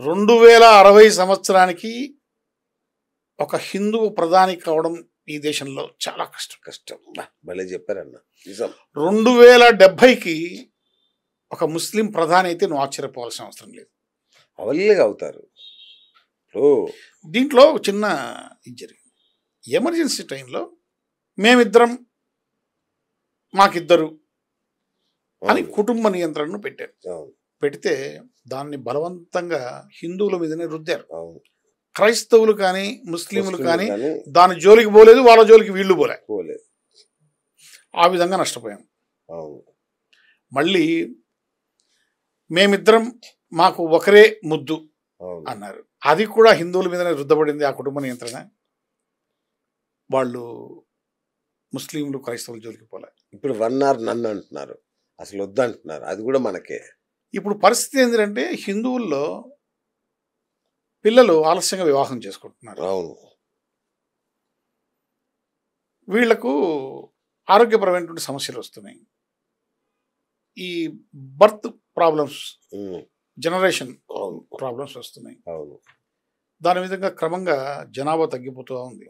2060 సంవత్సరానికి ఒక హిందువు ప్రధాని కావడం ఈ దేశంలో చాలా కష్టం. భలే చెప్పారన్న, నిజం. 2070కి ఒక ముస్లిం ప్రధాని అయితే నువ్వు ఆశ్చర్యపోవాల్సిన అవసరం లేదు. అవలీలగా అవుతారు. దీంట్లో చిన్న ఇది జరిగింది. ఎమర్జెన్సీ టైంలో మేమిద్దరం మాకిద్దరు అని కుటుంబ నియంత్రణను పెట్టారు. పెడితే దాన్ని బలవంతంగా హిందువుల మీదనే రుద్దారు. క్రైస్తవులు కానీ ముస్లింలు కానీ దాని జోలికి పోలేదు, వాళ్ళ జోలికి వీళ్ళు పోలేదు. ఆ విధంగా నష్టపోయాం. మళ్ళీ మేమిద్దరం మాకు ఒకరే ముద్దు అన్నారు. అది కూడా హిందువుల మీదనే రుద్దబడింది ఆ కుటుంబ నియంత్రణ. వాళ్ళు ముస్లింలు క్రైస్తవుల జోలికి పోలే. ఇప్పుడు వన్ ఆర్ నన్ను అంటున్నారు, అసలు వద్దంటున్నారు. అది కూడా మనకే. ఇప్పుడు పరిస్థితి ఏంటంటే హిందువుల్లో పిల్లలు ఆలస్యంగా వివాహం చేసుకుంటున్నారు. అవును. వీళ్లకు ఆరోగ్యపరమైనటువంటి సమస్యలు వస్తున్నాయి. ఈ బర్త్ ప్రాబ్లమ్స్, జనరేషన్ ప్రాబ్లమ్స్ వస్తున్నాయి. దాని విధంగా క్రమంగా జనాభా తగ్గిపోతూ ఉంది.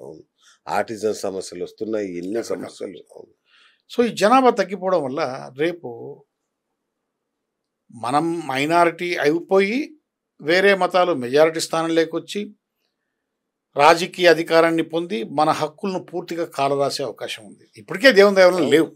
ఆటిజం సమస్యలు వస్తున్నాయి, ఎన్ని సమస్యలు. సో ఈ జనాభా తగ్గిపోవడం వల్ల రేపు మనం మైనారిటీ అయిపోయి వేరే మతాలు మెజారిటీ స్థానం లేకొచ్చి రాజకీయ అధికారాన్ని పొంది మన హక్కులను పూర్తిగా కాలరాసే అవకాశం ఉంది. ఇప్పటికే దేవుని దయ వలన లేవు.